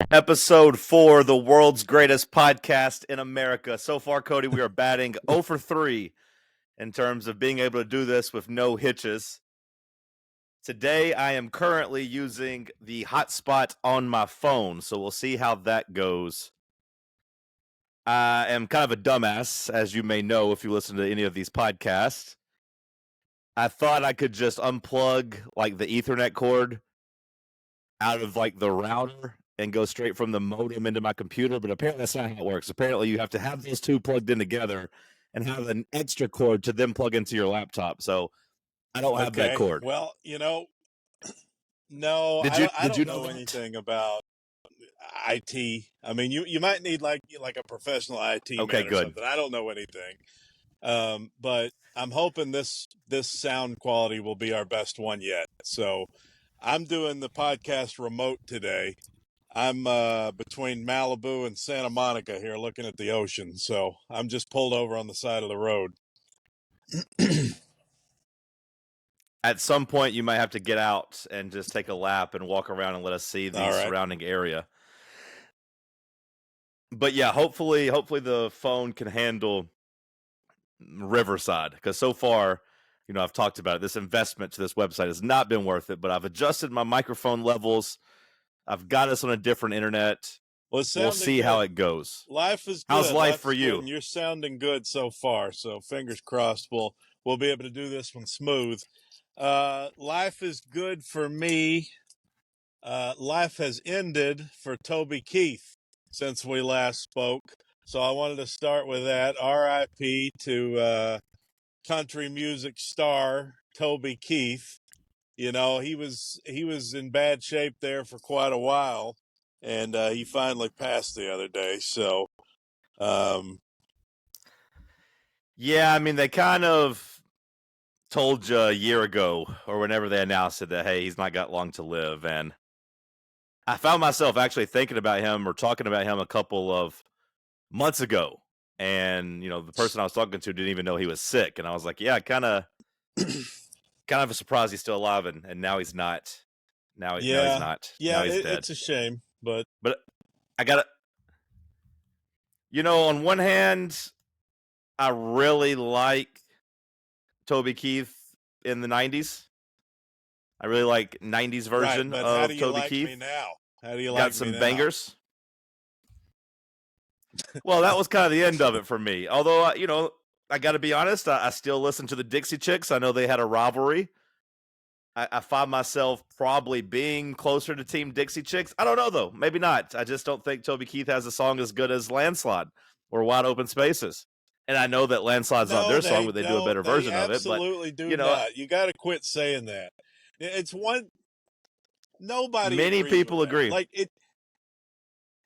Episode 4, the world's greatest podcast in America. So far, Cody, we are batting 0 for 3 in terms of being able to do this with no hitches. Today, I am currently using the hotspot on my phone, so we'll see how that goes. I am kind of a dumbass, as you may know if you listen to any of these podcasts. I thought I could just unplug like the Ethernet cord out of like the router and go straight from the modem into my computer, but apparently that's not how it works. Apparently you have to have those two plugged in together and have an extra cord to then plug into your laptop. So I don't have that Okay. cord. Well, no, I Did you don't know know that? anything about IT. I mean, you might need like a professional IT Okay, man or good. something. I don't know anything. But I'm hoping this sound quality will be our best one yet. So I'm doing the podcast remote today. I'm between Malibu and Santa Monica here looking at the ocean. So I'm just pulled over on the side of the road. At some point you might have to get out and just take a lap and walk around and let us see the All right. surrounding area. But yeah, hopefully the phone can handle Riverside, because so far, I've talked about it. This investment to this website has not been worth it, but I've adjusted my microphone levels. I've got us on a different internet. Well, We'll see good. how it goes. Life is good. How's life for you? And you're sounding good so far. So fingers crossed we'll be able to do this one smooth. Life is good for me. Life has ended for Toby Keith since we last spoke. So I wanted to start with that. R.I.P. to country music star Toby Keith. He was in bad shape there for quite a while, and he finally passed the other day. So, yeah, I mean, they kind of told you a year ago or whenever they announced it that, hey, he's not got long to live. And I found myself actually thinking about him or talking about him a couple of months ago. And, the person I was talking to didn't even know he was sick. And I was like, yeah, kind of a surprise he's still alive. And now he's not. Now he's not. Yeah, now he's dead. It's a shame, but I got to, on one hand, I really like Toby Keith in the 90s. I really like 90s version right, but of how do you Toby like Keith. me now? How do you got like some me now? bangers. Well, that was kind of the end of it for me. Although, I got to be honest, I still listen to the Dixie Chicks. I know they had a rivalry. I find myself probably being closer to Team Dixie Chicks. I don't know, though. Maybe not. I just don't think Toby Keith has a song as good as Landslide or Wide Open Spaces. And I know that Landslide's not their song, but they do a better version of it. But absolutely do not. You got to quit saying that. It's one. Nobody. Many people agree. Like it.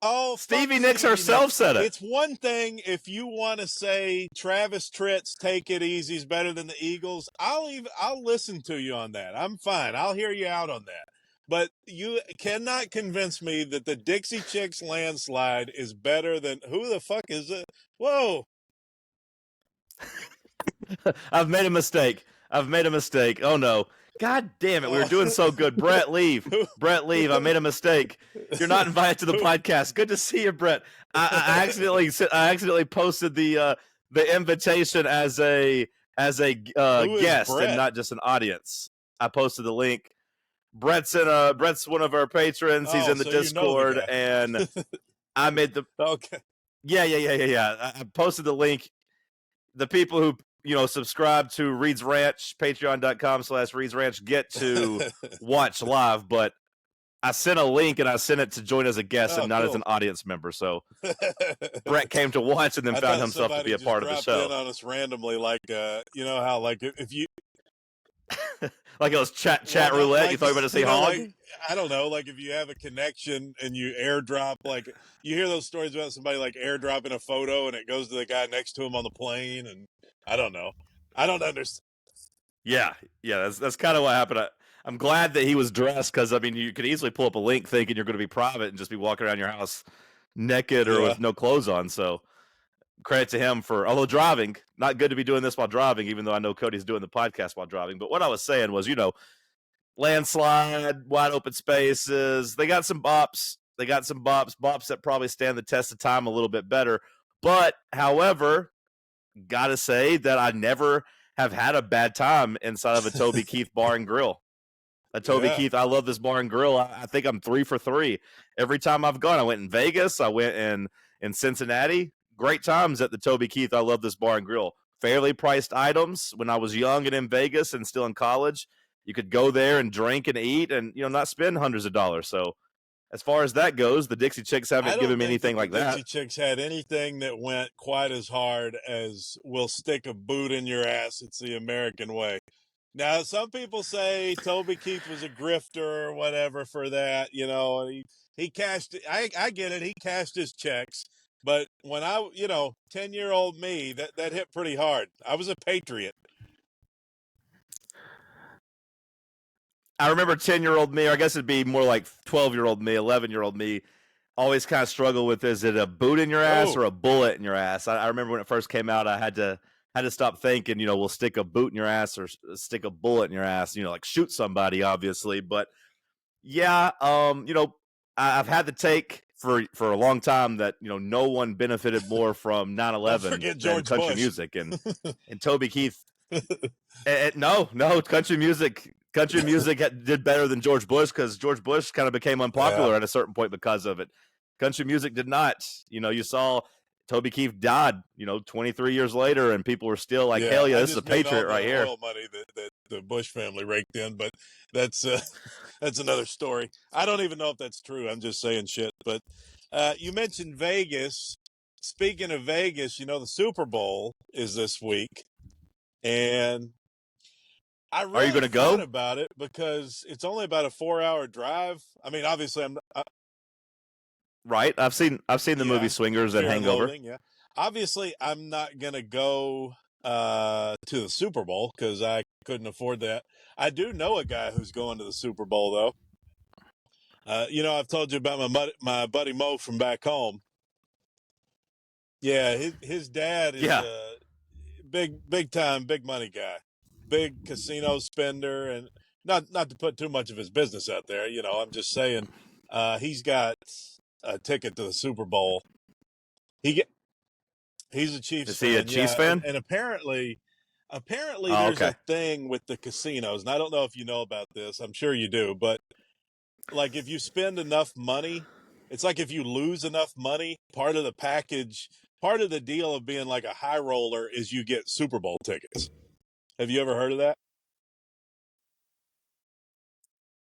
Oh, Stevie Nicks herself said it. It's one thing if you want to say Travis Tritt's "Take It Easy" is better than the Eagles. I'll listen to you on that. I'm fine. I'll hear you out on that. But you cannot convince me that the Dixie Chicks Landslide is better than who the fuck is it? Whoa. I've made a mistake. Oh no. God damn it. We were doing so good. Brett, leave. Brett, leave. I made a mistake. You're not invited to the podcast. Good to see you, Brett. I accidentally posted the invitation as a guest and not just an audience. I posted the link. Brett's one of our patrons. He's in the Discord, and I made the okay. Yeah. I posted the link. The people who subscribe to Reed's Ranch, patreon.com/Reed's Ranch, get to watch live, but I sent a link and I sent it to join as a guest and not as an audience member. So Brett came to watch and then found himself to be a part of the show. In on us randomly, like how like if you like it was chat roulette. You thought you were going to say hog? Like, I don't know. Like if you have a connection and you airdrop, like you hear those stories about somebody like airdropping a photo and it goes to the guy next to him on the plane, and I don't know. I don't understand. Yeah, that's kind of what happened. I'm glad that he was dressed because I mean you could easily pull up a link thinking you're going to be private and just be walking around your house naked or with no clothes on. So credit to him for, although driving, not good to be doing this while driving, even though I know Cody's doing the podcast while driving. But what I was saying was, Landslide, Wide Open Spaces, they got some bops. They got some bops that probably stand the test of time a little bit better. But, however, gotta say that I never have had a bad time inside of a Toby Keith Bar and Grill. A Toby Keith, I love this bar and grill. I think I'm 3 for 3 every time I've gone. I went in Vegas. I went in Cincinnati. Great times at the Toby Keith. I love this bar and grill. Fairly priced items. When I was young and in Vegas and still in college, you could go there and drink and eat and not spend hundreds of dollars. So as far as that goes, the Dixie Chicks haven't given me anything like that. Dixie Chicks had anything that went quite as hard as "we'll stick a boot in your ass. It's the American way." Now, some people say Toby Keith was a grifter or whatever for that. He cashed. I get it. He cashed his checks. But when 10-year-old me, that hit pretty hard. I was a patriot. I remember 10-year-old me, or I guess it'd be more like 12-year-old me, 11-year-old me, always kind of struggle with, is it a boot in your ass or a bullet in your ass? I remember when it first came out, I had to stop thinking, we'll stick a boot in your ass or stick a bullet in your ass, like shoot somebody, obviously. But yeah, I've had the take for a long time that, no one benefited more from 9/11 than country music and Toby Keith. No, country music did better than George Bush because George Bush kind of became unpopular at a certain point because of it. Country music did not. You saw Toby Keith died, 23 years later, and people were still like, hell yeah, this is a patriot right here. Oil money that the Bush family raked in, but that's another story. I don't even know if that's true. I'm just saying shit. But you mentioned Vegas. Speaking of Vegas, the Super Bowl is this week, and I really Are you going to go about it because it's only about a 4-hour drive. I mean, obviously, right. I've seen the movie Swingers and Hangover. Yeah. Obviously, I'm not going to go to the Super Bowl because I couldn't afford that. I do know a guy who's going to the Super Bowl, though. I've told you about my buddy Mo from back home. Yeah, his dad is a big time, big money guy, big casino spender, and not to put too much of his business out there. I'm just saying he's got a ticket to the Super Bowl. He's a Chiefs fan. Is he a Chiefs fan? And apparently there's a thing with the casinos, and I don't know if you know about this. I'm sure you do, but like if you spend enough money, it's like if you lose enough money, part of the package, part of the deal of being like a high roller is you get Super Bowl tickets. Have you ever heard of that?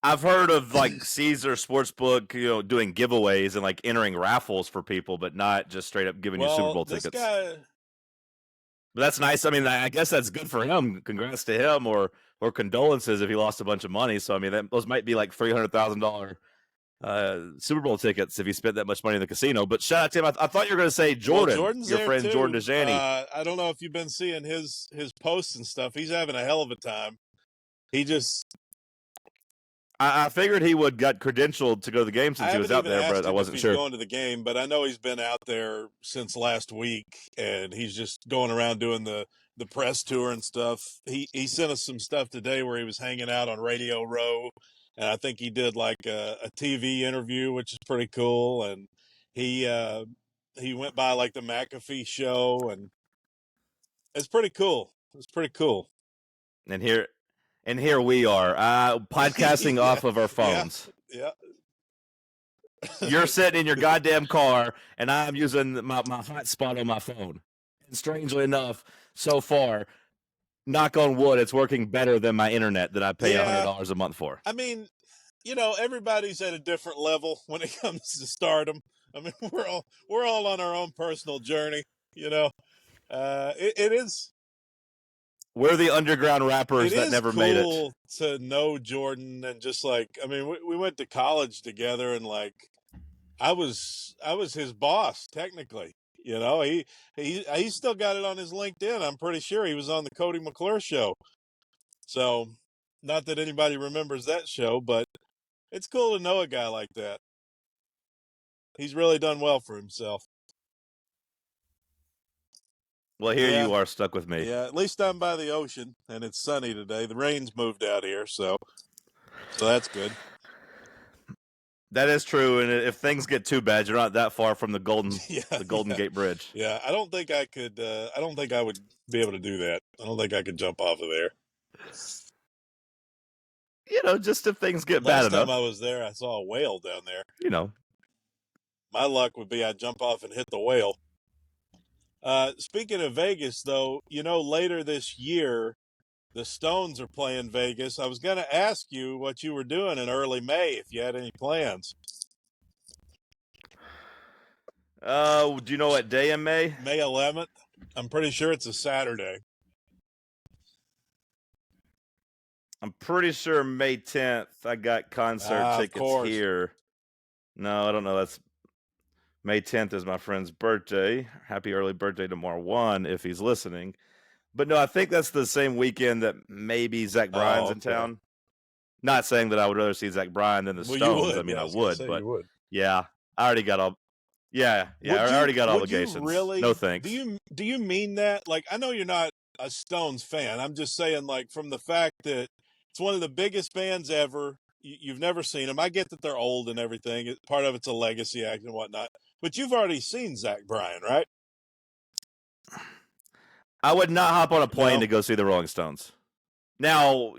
I've heard of like Caesar Sportsbook, doing giveaways and like entering raffles for people, but not just straight up giving you Super Bowl tickets. But that's nice. I mean, I guess that's good for him. Congrats to him, or condolences if he lost a bunch of money. So I mean, those might be like $300,000 Super Bowl tickets if he spent that much money in the casino. But shout out to him. I thought you were going to say Jordan, Jordan's your friend too. Jordan DeJani. I don't know if you've been seeing his posts and stuff. He's having a hell of a time. He just. I figured he would got credentialed to go to the game since he was out there, but I wasn't sure. Going to the game, but I know he's been out there since last week, and he's just going around doing the press tour and stuff. He sent us some stuff today where he was hanging out on Radio Row, and I think he did like a TV interview, which is pretty cool. And he went by like the McAfee show, and it's pretty cool. It's pretty cool. And here we are, podcasting off of our phones. Yeah. You're sitting in your goddamn car, and I'm using my hotspot on my phone. And strangely enough, so far, knock on wood, it's working better than my internet that I pay $100 a month for. I mean, everybody's at a different level when it comes to stardom. I mean, we're all on our own personal journey. It is. We're the underground rappers that never made it. It is cool to know Jordan and just like, I mean, we went to college together, and like, I was his boss technically. He still got it on his LinkedIn. I'm pretty sure he was on the Cody McClure show. So, not that anybody remembers that show, but it's cool to know a guy like that. He's really done well for himself. Well, here you are stuck with me. Yeah, at least I'm by the ocean, and it's sunny today. The rain's moved out here, so that's good. That is true, and if things get too bad, you're not that far from the Yeah, Golden yeah, Gate Bridge. yeah. I don't think I could. I don't think I would be able to do that. I don't think I could jump off of there. Just if things get bad Last time I enough, was there, I saw a whale down there. you know. My luck would be I'd jump off and hit the whale. Speaking of Vegas, though, later this year, the Stones are playing Vegas. I was going to ask you what you were doing in early May, if you had any plans. Do you know what day in May? May 11th. I'm pretty sure it's a Saturday. I'm pretty sure May 10th. I got concert tickets here. No, I don't know. That's May 10th is my friend's birthday. Happy early birthday to Marwan if he's listening. But no, I think that's the same weekend that maybe Zach Bryan's in town. Not saying that I would rather see Zach Bryan than the Stones. I mean, I would, but yeah, I already got all. Yeah, I already got obligations. Really? No thanks. Do you mean that? Like, I know you're not a Stones fan. I'm just saying, like, from the fact that it's one of the biggest bands ever. You've never seen them. I get that they're old and everything. Part of it's a legacy act and whatnot. But you've already seen Zach Bryan, right? I would not hop on a plane to go see the Rolling Stones. Now,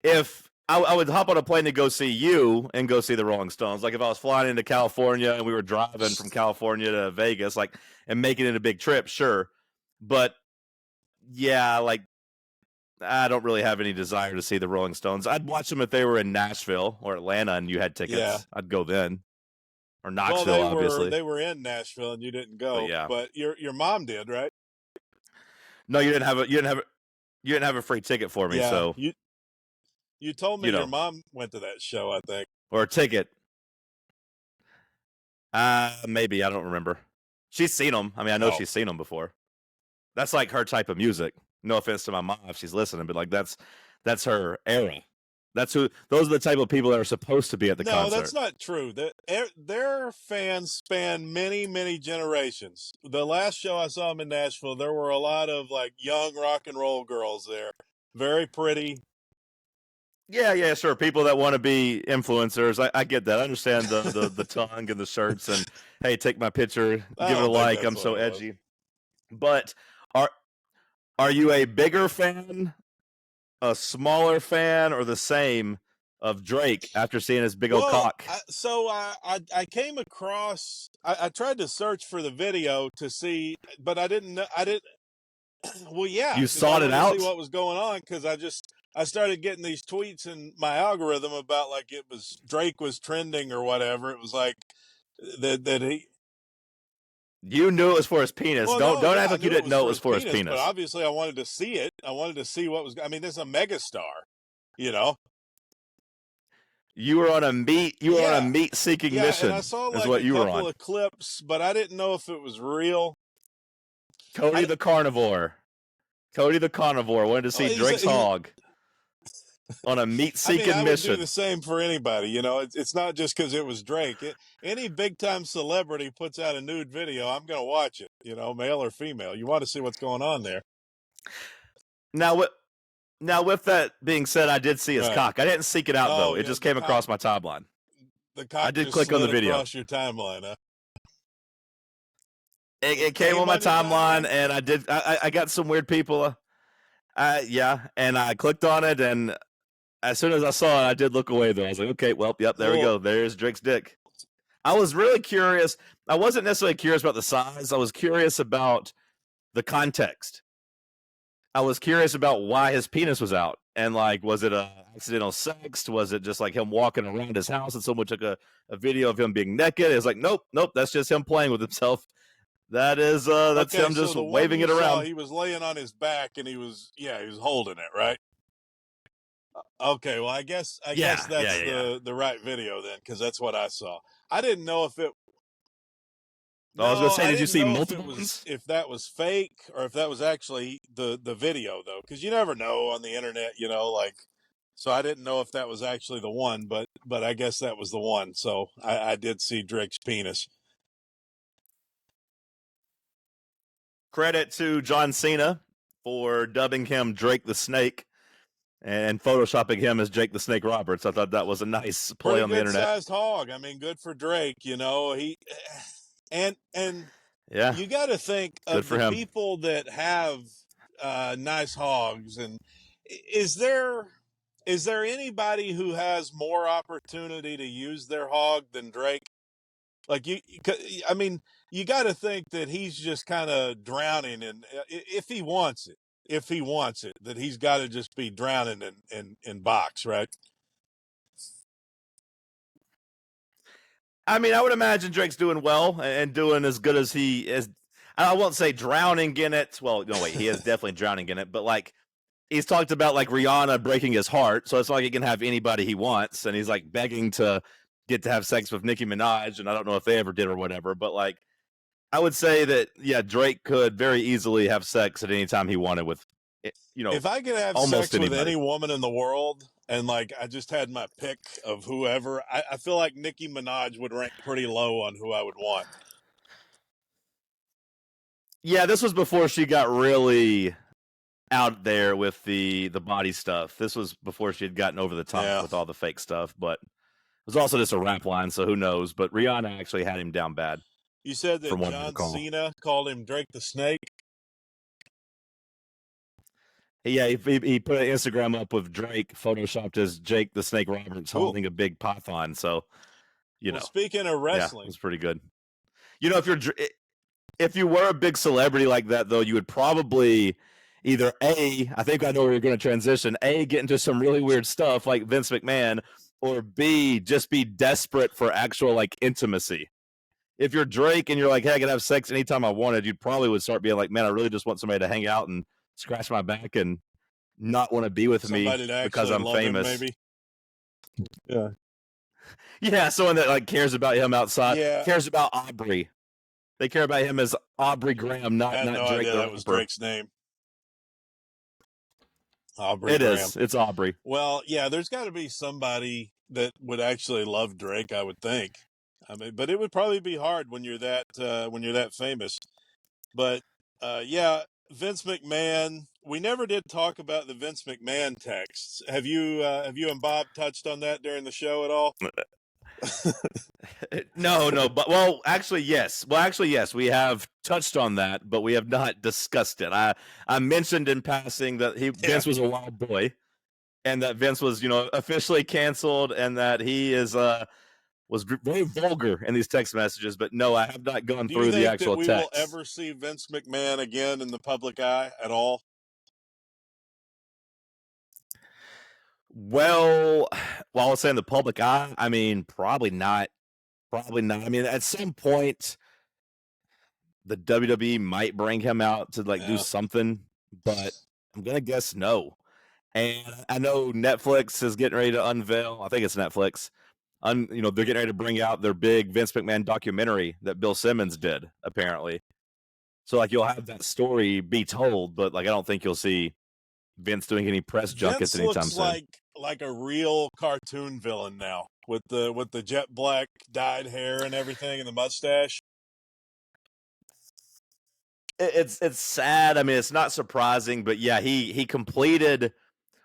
if I would hop on a plane to go see you and go see the Rolling Stones. Like if I was flying into California and we were driving from California to Vegas, and making it a big trip, sure. But yeah, I don't really have any desire to see the Rolling Stones. I'd watch them if they were in Nashville or Atlanta and you had tickets. Yeah. I'd go then. Or Knoxville, obviously. They were in Nashville and you didn't go. But your mom did, right? No, you didn't have a free ticket for me. Yeah, so you told me your mom went to that show, I think. Or a ticket. Maybe. I don't remember. She's seen them. I mean, I know she's seen them before. That's like her type of music. No offense to my mom if she's listening, but that's her era. Those are the type of people that are supposed to be at the concert. No, that's not true. Their fans span many, many generations. The last show I saw them in Nashville, there were a lot of young rock and roll girls there. Very pretty. Yeah, sure. People that want to be influencers. I get that. I understand the tongue and the shirts and hey, take my picture, give it a like. I'm so edgy. But are you a bigger fan, a smaller fan, or the same of Drake after seeing his big old cock? I came across. I tried to search for the video to see, but I didn't. Well, yeah. You sought it out. See what was going on because I started getting these tweets in my algorithm about Drake was trending or whatever. It was like that he. You knew it was for his penis. Don't act like you didn't know it was for his penis. But obviously, I wanted to see it. I wanted to see what was. I mean, this is a megastar, You were on a meat. You were on a meat-seeking mission. And I saw is what you were on. a couple of clips, but I didn't know if it was real. Cody the Carnivore wanted to see Drake's hog on a meat-seeking I mission. would do the same for anybody. It's not just because it was Drake. Any big-time celebrity puts out a nude video, I'm going to watch it. Male or female. You want to see what's going on there. Now, with that being said, I did see his cock. I didn't seek it out though. It just came across my timeline. The cock I did click on the video. Across your timeline, huh? It came on my timeline, and I got some weird people. And I clicked on it, and as soon as I saw it, I did look away. Though I was like, okay, well, yep, there we go. There's Drake's dick. I was really curious. I wasn't necessarily curious about the size. I was curious about the context. I was curious about why his penis was out, and was it a accidental sex? Was it just like him walking around his house and someone took a video of him being naked? It's like, nope, that's just him playing with himself. That's him just waving it around. He was laying on his back and he was holding it, right? Okay, well, I guess that's the right video then, because that's what I saw. I didn't know if it. No, I was going to say, did you see multiple? If that was fake or if that was actually the video, though, because you never know on the internet, So I didn't know if that was actually the one, but I guess that was the one. So I did see Drake's penis. Credit to John Cena for dubbing him Drake the Snake. and photoshopping him as Jake the Snake Roberts. I thought that was a nice play Pretty on the good internet. sized hog. I mean, good for Drake. He and Yeah, you got to think good of for the him. people that have nice hogs, and is there anybody who has more opportunity to use their hog than Drake? Like I mean, you got to think that he's just kind of drowning in if he wants it. If he wants it, that he's got to just be drowning in box, right? I mean, I would imagine Drake's doing well and doing as good as he is. I won't say drowning in it. Well, no, wait, he is definitely drowning in it. But like, he's talked about like Rihanna breaking his heart, so it's not like he can have anybody he wants, and he's like begging to get to have sex with Nicki Minaj, and I don't know if they ever did or whatever. But like, I would say that Drake could very easily have sex at any time he wanted with, If I could have almost sex with anybody. any woman in the world, and like I just had my pick of whoever, I feel like Nicki Minaj would rank pretty low on who I would want. Yeah, this was before she got really out there with the body stuff. This was before she had gotten over the top with all the fake stuff, but it was also just a rap line, so who knows. But Rihanna actually had him down bad. You said that John Cena called him Drake the Snake? Yeah, he put an Instagram up with Drake photoshopped as Jake the Snake Roberts holding a big python. So, speaking of wrestling, it's pretty good. If you were a big celebrity like that, though, you would probably either A, I think I know where you're going to transition, A, get into some really weird stuff like Vince McMahon, or B, just be desperate for actual like intimacy. If you're Drake and you're like, hey, I can have sex anytime I wanted, you probably would start being like, man, I really just want somebody to hang out and scratch my back and not want to be with me because I'm famous. Him, maybe. Yeah, someone that like cares about him outside, cares about Aubrey. They care about him as Aubrey Graham, not Drake. Idea that was Drake's name. Aubrey Graham. It is. It's Aubrey. Well, yeah, there's got to be somebody that would actually love Drake, I would think. I mean, but it would probably be hard when you're that famous. But yeah, Vince McMahon. We never did talk about the Vince McMahon texts. Have you and Bob touched on that during the show at all? No, but actually yes. We have touched on that, but we have not discussed it. I mentioned in passing that Vince was a wild boy, and that Vince was officially canceled, and that he was very vulgar in these text messages. But no, I have not gone through the actual text. Do you think that we will ever see Vince McMahon again in the public eye at all? Well, while I was saying the public eye, I mean, probably not. Probably not. I mean, at some point, the WWE might bring him out to do something, but I'm gonna guess no. And I know Netflix is getting ready to unveil. I think it's Netflix. They're getting ready to bring out their big Vince McMahon documentary that Bill Simmons did, apparently. So you'll have that story be told, but I don't think you'll see Vince doing any press junkets anytime soon. Vince looks like a real cartoon villain now with the jet black dyed hair and everything and the mustache. It's sad. I mean, it's not surprising, but yeah, he completed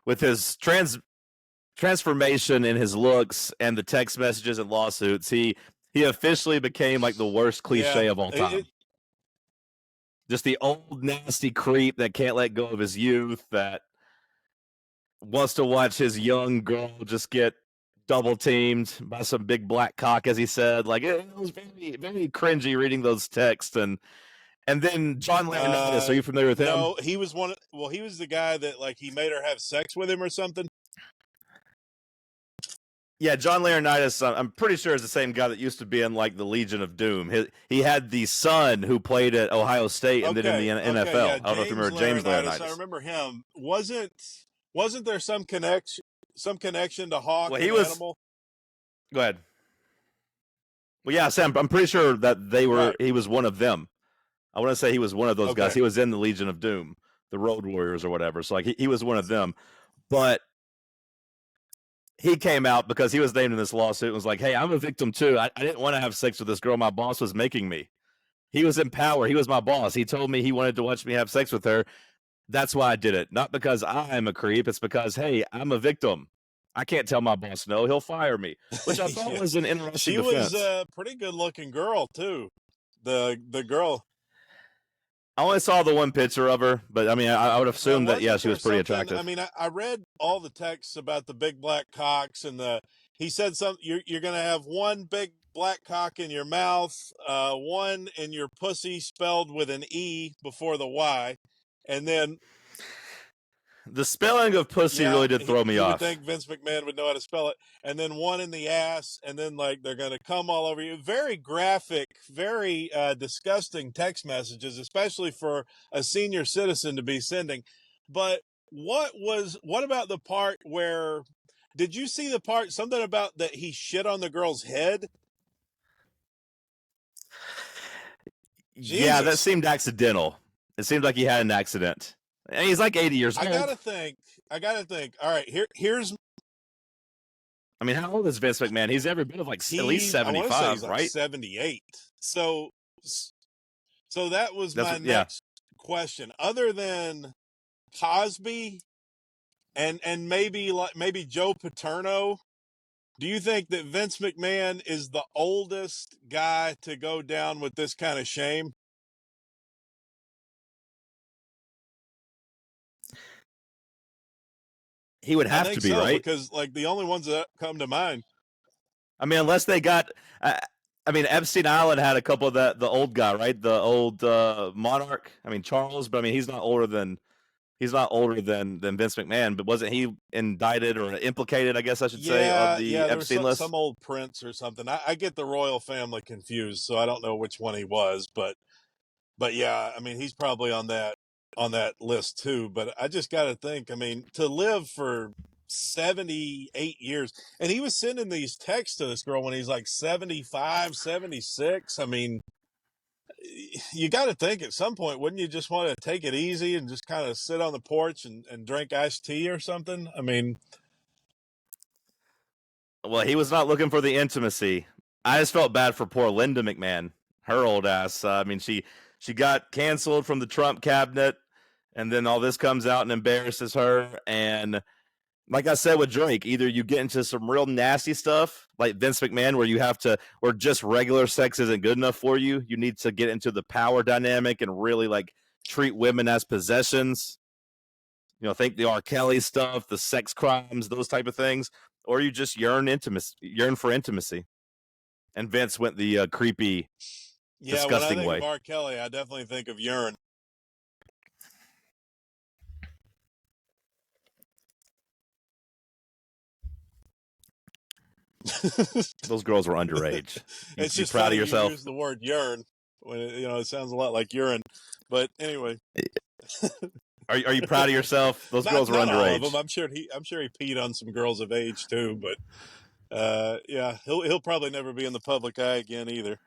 with his transformation in his looks and the text messages and lawsuits. He officially became the worst cliche of all time. Just the old nasty creep that can't let go of his youth, that wants to watch his young girl just get double teamed by some big black cock, as he said. It was very, very cringy reading those texts. And then John Laurinaitis, are you familiar with him? No, he was he was the guy that he made her have sex with him or something. Yeah, John Laurinaitis, I'm pretty sure is the same guy that used to be in the Legion of Doom. He had the son who played at Ohio State and then in the NFL. Yeah, I don't know if you remember James Laurinaitis. I remember him. Wasn't there some connection to Hawk and Animal? Go ahead. Well, yeah, Sam, I'm pretty sure that they were. Right. He was one of them. I want to say he was one of those guys. He was in the Legion of Doom, the Road Warriors or whatever. So he was one of them, but he came out because he was named in this lawsuit and was like, hey, I'm a victim too. I didn't want to have sex with this girl. My boss was making me. He was in power. He was my boss. He told me he wanted to watch me have sex with her. That's why I did it. Not because I'm a creep. It's because, hey, I'm a victim. I can't tell my boss no. He'll fire me, which I thought Yeah. was an interesting She was defense. a pretty good looking girl too. The girl. I only saw the one picture of her, but I mean, I would assume that, yeah, Wasn't she there was pretty something? attractive. I mean, I read all the texts about the big black cocks and the. He said something. You're going to have one big black cock in your mouth, one in your pussy spelled with an E before the Y, and then The spelling of pussy really did throw me you would off. think Vince McMahon would know how to spell it, and then one in the ass, and then like they're going to come all over you. Very graphic, very disgusting text messages, especially for a senior citizen to be sending. But what about the part where? Did you see the part? Something about that he shit on the girl's head. Yeah, that Jesus. seemed accidental. It seemed like he had an accident. And he's like 80 years old. I gotta think. All right, here's. I mean, how old is Vince McMahon? He's every bit of like at least I want to say 75, he's like right? 78. So that was That's my yeah. next question. Other than Cosby and maybe Joe Paterno, do you think that Vince McMahon is the oldest guy to go down with this kind of shame? He would I have think to be, so, right? because like the only ones that come to mind. I mean, unless they got. I mean, Epstein Island had a couple of the old guy, right? The old monarch. I mean, Charles, but I mean, he's not older than Vince McMahon. But wasn't he indicted or implicated? I guess I should say on the There was Epstein list. some old prince or something. I get the royal family confused, so I don't know which one he was, but yeah, I mean, he's probably on that list too. But I just got to think, I mean, to live for 78 years, and he was sending these texts to this girl when he's like 75, 76. I mean, you got to think at some point, wouldn't you just want to take it easy and just kind of sit on the porch and drink iced tea or something? I mean, well, he was not looking for the intimacy. I just felt bad for poor Linda McMahon, her old ass. I mean, she got canceled from the Trump cabinet, and then all this comes out and embarrasses her. And like I said with Drake, either you get into some real nasty stuff like Vince McMahon, where you have to, or just regular sex isn't good enough for you. You need to get into the power dynamic and really like treat women as possessions. You know, think the R. Kelly stuff, the sex crimes, those type of things, or you just yearn for intimacy. And Vince went the creepy, disgusting when I think way. of R. Kelly, I definitely think of urine. Those girls were underage. It's You just proud funny of yourself? you use the word urine when it sounds a lot like urine. But anyway, are you proud of yourself? Those girls were not underage. all of them. I'm sure he peed on some girls of age too. But yeah, he'll probably never be in the public eye again either.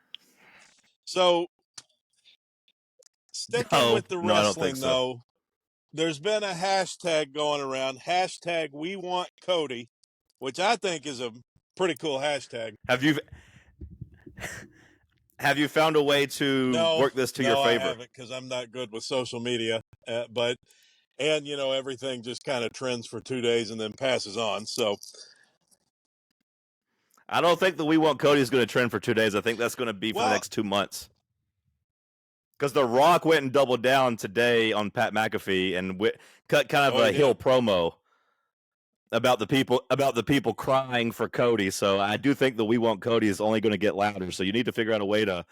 So sticking with the No, I don't think wrestling so. though, there's been a hashtag going around, hashtag We Want Cody, which I think is a pretty cool hashtag. Have you found a way to work this to your favor? No, I haven't, because I'm not good with social media. And everything just kind of trends for 2 days and then passes on. So I don't think that We Want Cody is going to trend for 2 days. I think that's going to be for the next 2 months. Because The Rock went and doubled down today on Pat McAfee and cut kind of a heel promo about the people crying for Cody. So I do think the We Want Cody is only going to get louder. So you need to figure out a way to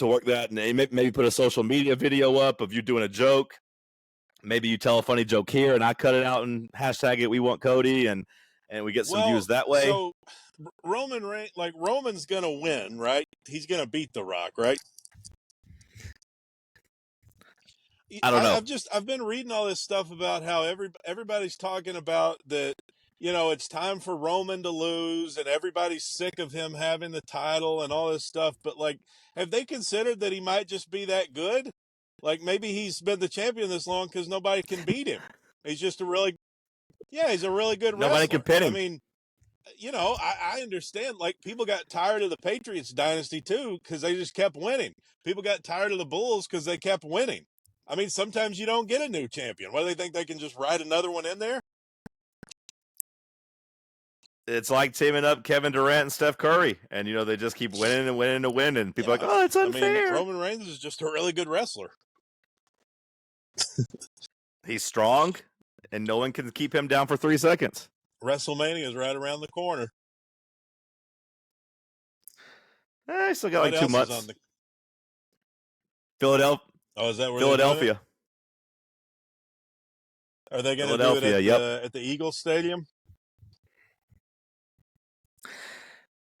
work that, and maybe put a social media video up of you doing a joke. Maybe you tell a funny joke here, and I cut it out and hashtag it We Want Cody, and we get some views that way. So Roman's gonna win, right? He's gonna beat The Rock, right? I don't know. I've been reading all this stuff about how everybody's talking about that. It's time for Roman to lose, and everybody's sick of him having the title and all this stuff. But like, have they considered that he might just be that good? Like maybe he's been the champion this long because nobody can beat him. He's just he's a really good wrestler. Nobody can pin him. I mean, I understand. Like people got tired of the Patriots dynasty too because they just kept winning. People got tired of the Bulls because they kept winning. I mean, sometimes you don't get a new champion. What do they think they can just write another one in there? It's like teaming up Kevin Durant and Steph Curry, and they just keep winning and winning and winning. And people are like, oh, it's unfair. I mean, Roman Reigns is just a really good wrestler. He's strong, and no one can keep him down for 3 seconds. WrestleMania is right around the corner. I still got like 2 months. On the... Philadelphia. Oh, is that where Philadelphia? Are they going to do it at the Eagles Stadium?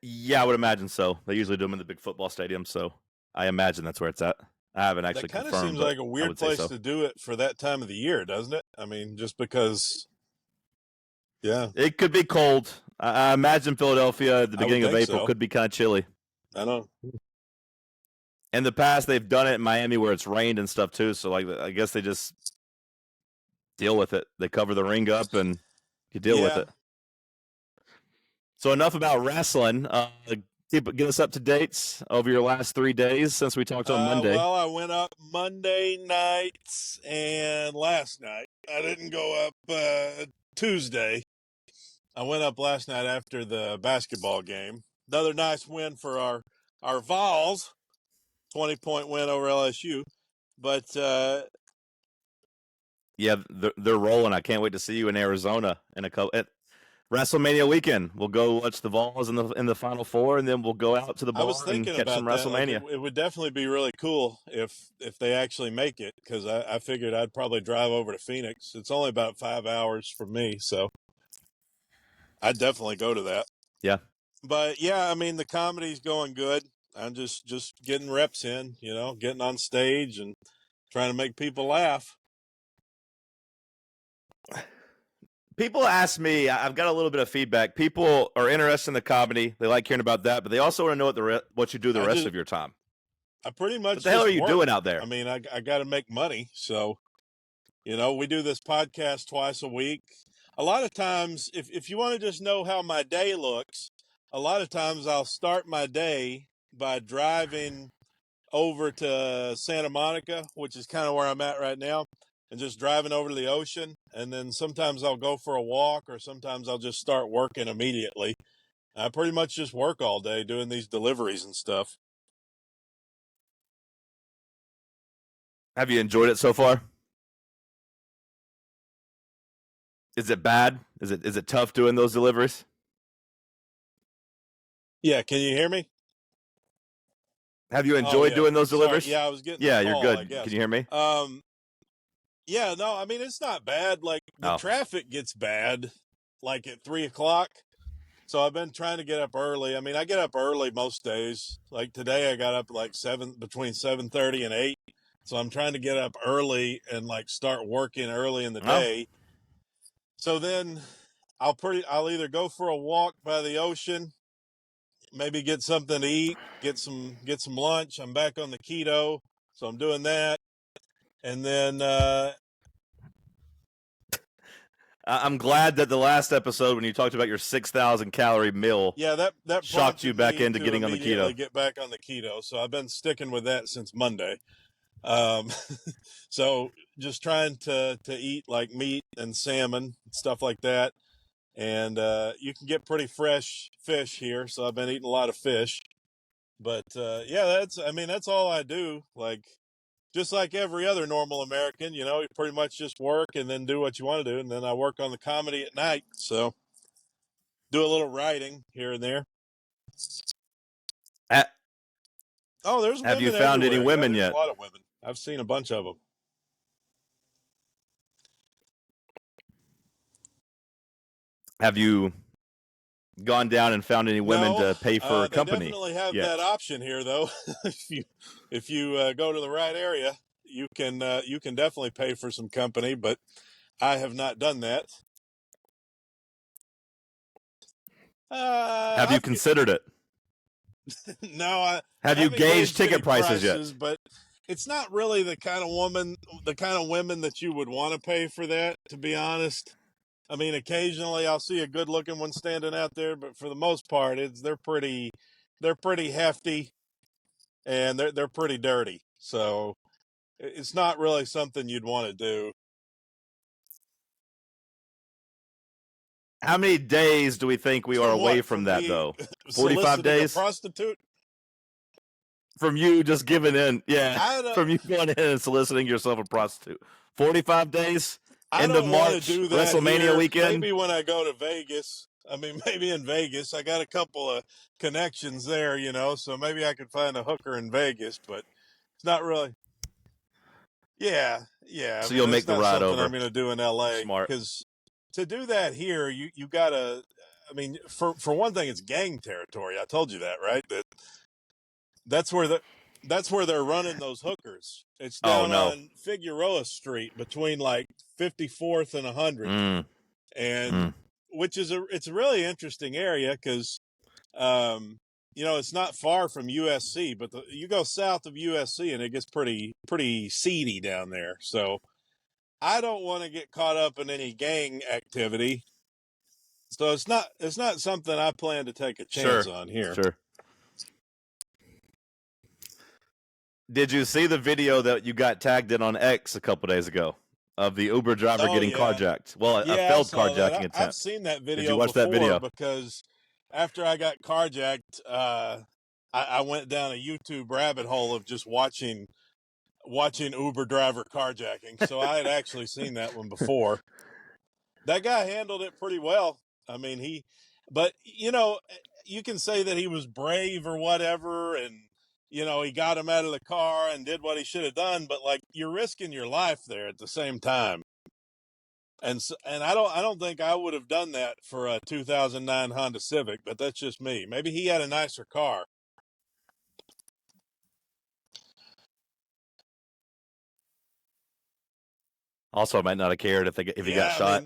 Yeah, I would imagine so. They usually do them in the big football stadium, so I imagine that's where it's at. I haven't actually confirmed. That kind of seems like a weird place to do it for that time of the year, doesn't it? I mean, just because, yeah. It could be cold. I imagine Philadelphia at the beginning of April could be kind of chilly. I know. In the past, they've done it in Miami where it's rained and stuff too, so I guess they just deal with it. They cover the ring up and you deal with it. So enough about wrestling. Get us up to dates over your last 3 days since we talked on Monday. Well, I went up Monday night and last night. I didn't go up Tuesday. I went up last night after the basketball game. Another nice win for our Vols. 20-point win over LSU. But yeah, they're rolling. I can't wait to see you in Arizona in a couple. WrestleMania weekend. We'll go watch the Vols in the Final Four, and then we'll go out to the bar and catch some WrestleMania. Like it would definitely be really cool if they actually make it, because I figured I'd probably drive over to Phoenix. It's only about 5 hours from me, so I'd definitely go to that. Yeah. But yeah, I mean, the comedy's going good. I'm just getting reps in, getting on stage and trying to make people laugh. People ask me, I've got a little bit of feedback. People are interested in the comedy. They like hearing about that, but they also want to know what you do the rest of your time. I pretty much What the hell are you doing out there? I mean, I got to make money. So, we do this podcast twice a week. A lot of times, if you want to just know how my day looks, a lot of times I'll start my day by driving over to Santa Monica, which is kind of where I'm at right now, and just driving over to the ocean. And then sometimes I'll go for a walk, or sometimes I'll just start working immediately. I pretty much just work all day doing these deliveries and stuff. Have you enjoyed it so far? Is it bad? Is it tough doing those deliveries? Yeah, can you hear me? Have you enjoyed doing those deliveries? Sorry. Yeah, I was getting Yeah, you're good. Can you hear me? Yeah, no, I mean, it's not bad. Like, the traffic gets bad, like, at 3 o'clock. So I've been trying to get up early. I mean, I get up early most days. Like, today I got up, like, between 7:30 and 8. So I'm trying to get up early and, like, start working early in the day. So then I'll either go for a walk by the ocean, maybe get something to eat, get some lunch. I'm back on the keto, so I'm doing that. And then I'm glad that the last episode when you talked about your 6,000 calorie meal, that shocked you back into getting on the keto. Get back on the keto, so I've been sticking with that since Monday. So just trying to eat like meat and salmon, stuff like that. And you can get pretty fresh fish here, so I've been eating a lot of fish. But that's all I do. Like, just like every other normal American, you pretty much just work and then do what you want to do. And then I work on the comedy at night. So do a little writing here and there. There's women. Have you found everywhere. any women yet? A lot of women. I've seen a bunch of them. Have you gone down and found any women to pay for a company? They definitely have that option here, though. if you go to the right area, you can definitely pay for some company, but I have not done that. Have you considered it? No, have you gauged ticket prices yet? But it's not really the kind of women that you would want to pay for that, to be honest. I mean, occasionally I'll see a good-looking one standing out there, but for the most part, they're pretty hefty, and they're pretty dirty. So it's not really something you'd want to do. How many days do we think we are away what? from that, me though? 45 soliciting days? a prostitute? From you just giving in. I Yeah. don't, From you going in and soliciting yourself a prostitute. 45 days? I End of don't want to March, do that WrestleMania here. weekend? Maybe when I go to Vegas. I mean, maybe in Vegas. I got a couple of connections there, you know, so maybe I could find a hooker in Vegas, but it's not really. Yeah, yeah. So I mean, you'll that's make the not ride something over. I'm going to do in LA Smart. because to do that here, you got to. I mean, for one thing, it's gang territory. I told you that, right? That's where they're running those hookers. It's Oh, down no. on Figueroa Street between like 54th and 100th, Mm. and which is it's a really interesting area because you know, it's not far from USC, but you go south of USC and it gets pretty seedy down there. So I don't want to get caught up in any gang activity. So it's not something I plan to take a chance on here. Sure. Did you see the video that you got tagged in on X a couple days ago of the Uber driver getting carjacked? Well, a failed carjacking attempt. I've seen that video. Did you watch that video? Because after I got carjacked, I went down a YouTube rabbit hole of just watching Uber driver carjacking. So I had actually seen that one before. That guy handled it pretty well. I mean, but you know, you can say that he was brave or whatever, and you know, he got him out of the car and did what he should have done, but like you're risking your life there at the same time. And I don't think I would have done that for a 2009 Honda Civic, but that's just me. Maybe he had a nicer car. Also, I might not have cared if he got shot.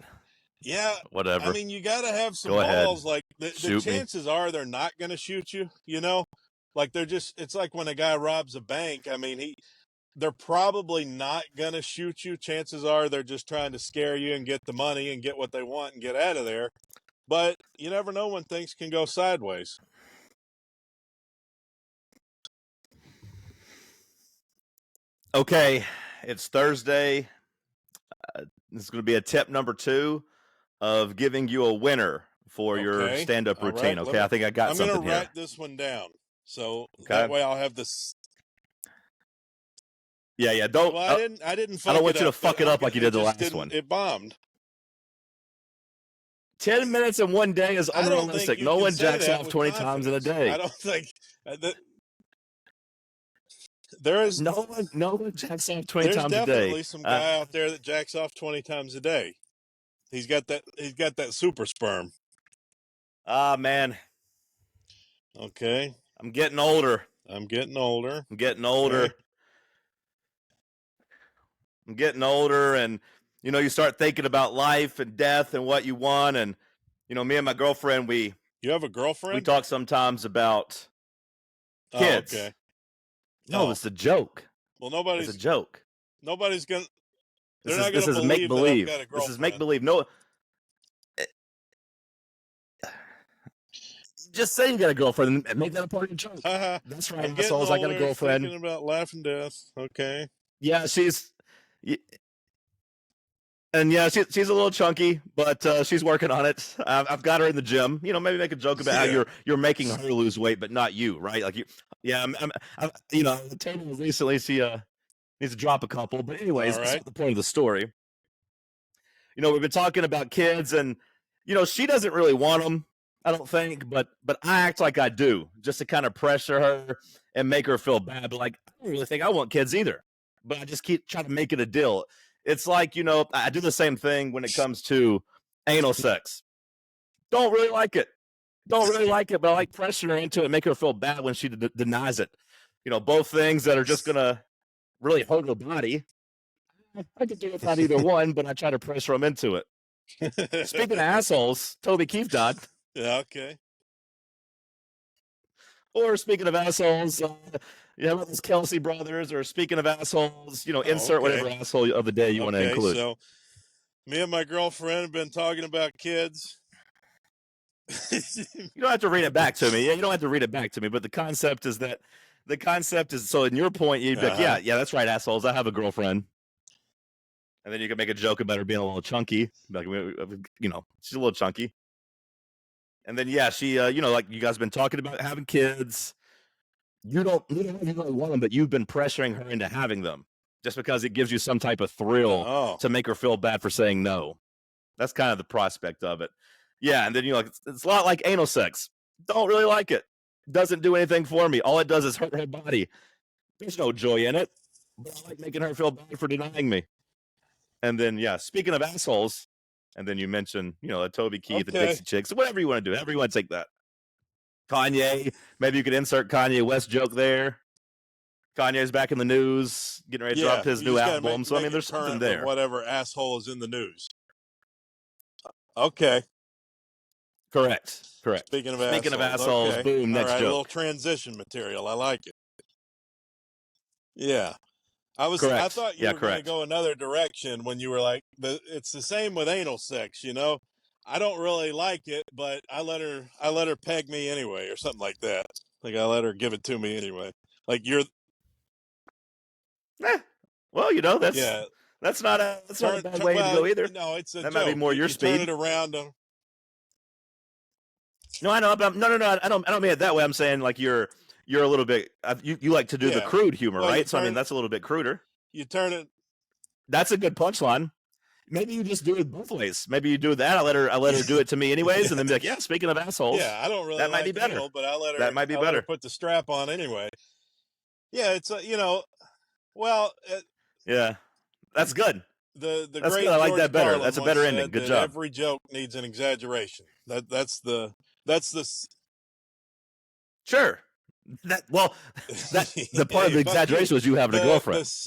Whatever. I mean, you got to have some Go balls. ahead. Like the chances are they're not going to shoot you. You know, like it's like when a guy robs a bank. I mean, they're probably not going to shoot you. Chances are they're just trying to scare you and get the money and get what they want and get out of there. But you never know when things can go sideways. Okay, it's Thursday. This is going to be a tip number 2 of giving you a winner for your stand-up routine. Right. Okay, I think I got something here. I'm going to write this one down, so that way I'll have this. Yeah. Don't. Well, I didn't. I don't want you to fuck it up like you did the last one. It bombed. 10 minutes in one day is unrealistic. No one jacks off 20 times in a day. I don't think that. There is no one jacks off 20 times a day. There's definitely some guy out there that jacks off 20 times a day. He's got that super sperm. Ah, man. Okay. I'm getting older. I'm getting older, okay. I'm getting older, and you know, you start thinking about life and death and what you want, and you know, me and my girlfriend, You have a girlfriend? We talk sometimes about kids. Oh, okay. No, it's a joke. Well, It's a joke. Nobody's gonna. This is make believe. This is make believe. No. Just say you got a girlfriend and make that a part of your joke. That's right. Assholes, I got a girlfriend. Thinking about life and death. Okay. Yeah, she's a little chunky, but she's working on it. I've got her in the gym. You know, maybe make a joke about how you're making her lose weight, but not you, right? Like you. Yeah, I'm you know, the table recently she needs to drop a couple, but anyways, that's not the point of the story. You know, we've been talking about kids, and you know, she doesn't really want them, I don't think, but I act like I do, just to kind of pressure her and make her feel bad. But like, I don't really think I want kids either, but I just keep trying to make it a deal. It's like, you know, I do the same thing when it comes to anal sex. Don't really like it, but I like pressing her into it, make her feel bad when she denies it. You know, both things that are just gonna really hurt her body. I could do without either one, but I try to pressure them into it. Speaking of assholes, Toby Keith died. Yeah, okay. Or speaking of assholes, you have those Kelsey brothers, or speaking of assholes, you know, insert whatever asshole of the day you want to include. So, me and my girlfriend have been talking about kids. You don't have to read it back to me. Yeah, you don't have to read it back to me. But the concept is that the concept is, so in your point, you'd be like, yeah, that's right, assholes. I have a girlfriend. And then you can make a joke about her being a little chunky. Like, she's a little chunky. And then, yeah, she, like you guys have been talking about having kids. You don't really want them, but you've been pressuring her into having them just because it gives you some type of thrill to make her feel bad for saying no. That's kind of the prospect of it. Yeah, and then it's a lot like anal sex. Don't really like it. Doesn't do anything for me. All it does is hurt her body. There's no joy in it. But I like making her feel bad for denying me. And then, yeah, speaking of assholes, and then you mentioned, a Toby Keith, the Dixie Chicks, whatever you want to do. Everyone take that. Kanye, maybe you could insert Kanye West joke there. Kanye's back in the news, getting ready to drop his new album. So, there's something there. Whatever asshole is in the news. Okay. Correct. Speaking of assholes, okay. Boom, next joke. A little transition material. I like it. Yeah. I thought you were going to go another direction when you were like, it's the same with anal sex, I don't really like it, but I let her peg me anyway, or something like that. Like I let her give it to me anyway. Like you're. Well, that's not a bad way to go either. No, it's a that joke. Might be more your speed. Turn it around. No, I know, but no. I don't mean it that way. I'm saying like you're a little bit. You like to do the crude humor, right? So that's a little bit cruder. You turn it. That's a good punchline. Maybe you just do it both ways. Maybe you do that. I let her do it to me anyways, and then be like, yeah. Speaking of assholes, yeah, I don't really. That might be better, but I let her. That might be better. Put the strap on anyway. Yeah, it's well. Yeah, that's good. That's great. Good. I like that better. Carlin that's a better ending. Good job. Every joke needs an exaggeration. That's the. Sure. The part of the exaggeration was you having a girlfriend. That's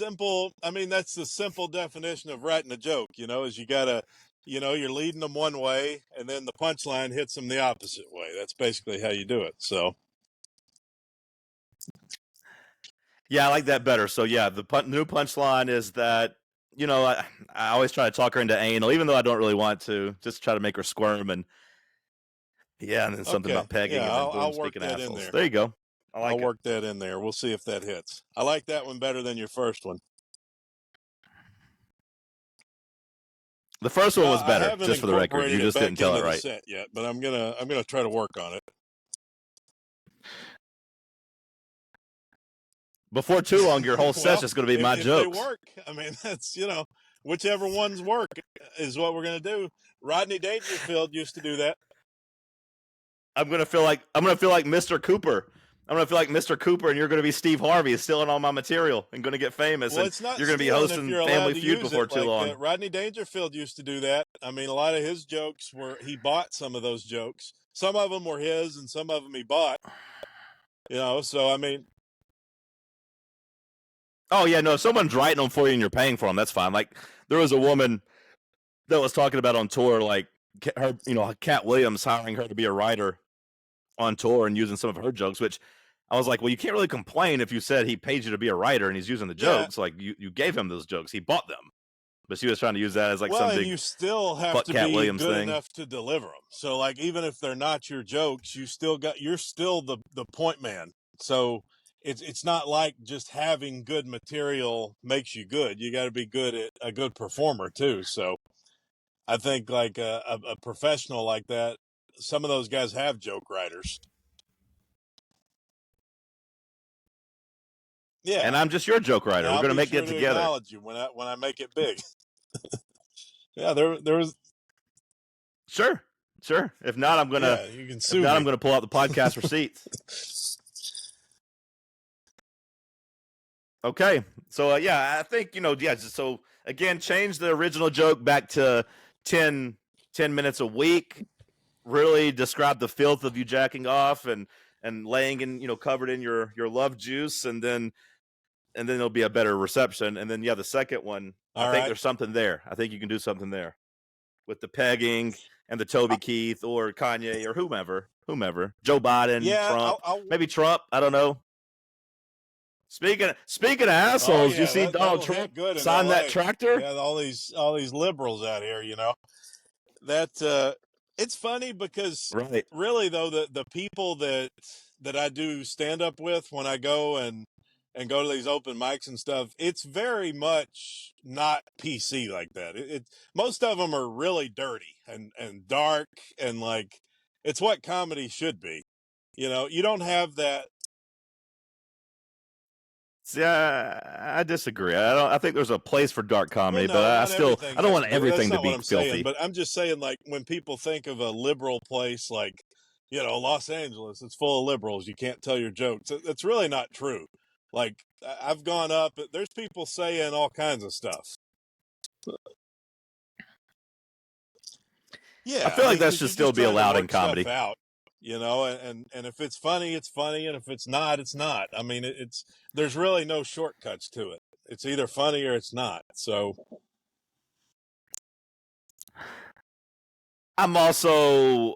the simple definition of writing a joke, is you gotta, you're leading them one way and then the punchline hits them the opposite way. That's basically how you do it. So. Yeah, I like that better. So yeah, the new punchline is that, I always try to talk her into anal, even though I don't really want to, just try to make her squirm and then something about pegging. Yeah, and then I'll work that in there. There you go. I'll work that in there. We'll see if that hits. I like that one better than your first one. The first one was better, just for the record. You just didn't tell it right yet, but I'm gonna try to work on it. Before too long, your whole set's just going to be my jokes. They work. That's whichever ones work is what we're gonna do. Rodney Dangerfield used to do that. I'm gonna feel like Mr. Cooper. I'm going to feel like Mr. Cooper, and you're going to be Steve Harvey, stealing all my material and going to get famous. Well, and you're going to be hosting Family Feud before too long. Rodney Dangerfield used to do that. A lot of his jokes he bought some of those jokes. Some of them were his, and some of them he bought. So Oh yeah, no. If someone's writing them for you and you're paying for them, that's fine. Like there was a woman that was talking about on tour, like her, Cat Williams hiring her to be a writer on tour and using some of her jokes, which I was like, well, you can't really complain if you said he paid you to be a writer and he's using the jokes. Like you gave him those jokes, he bought them, but she was trying to use that as like some big. And you still have to Cat be Williams good thing. enough to deliver them. So like even if they're not your jokes, you're still the point man. So it's not like just having good material makes you good. You got to be a good performer too. So I think like a professional like that, some of those guys have joke writers. Yeah, and I'm just your joke writer. We're gonna make it together. Acknowledge you when I make it big. Yeah, there was. Sure. If not, I'm gonna. You can sue if not, me. I'm gonna pull out the podcast receipts. Okay, so I think So again, change the original joke back to 10 minutes a week. Really describe the filth of you jacking off and laying in covered in your love juice, and then there'll be a better reception. And then the second one, I think there's something there. I think you can do something there with the pegging and the Toby Keith or Kanye or whomever, Joe Biden, Trump, maybe Trump. I don't know. Speaking of assholes, you see Donald Trump sign that tractor? Yeah, all these liberals out here, that it's funny because really though the people that that I do stand up with when I go and go to these open mics and stuff, it's very much not PC like that. Most of them are really dirty and dark and like it's what comedy should be. You know, you don't have that. See, I disagree. I think there's a place for dark Well, comedy, but no, I not still everything I don't has want to be. That's everything to not what be I'm saying. filthy. But I'm just saying, like, when people think of a liberal place like, you know, Los Angeles, it's full of liberals. You can't tell your jokes. That's really not true. Like, I've gone up, there's people saying all kinds of stuff. I Yeah, feel I like mean, that because should you're still just be trying to allowed in work stuff comedy. out, you know, and if it's funny, it's funny, and if it's not, it's not. I mean, it's there's really no shortcuts to it. It's either funny or it's not. So I'm also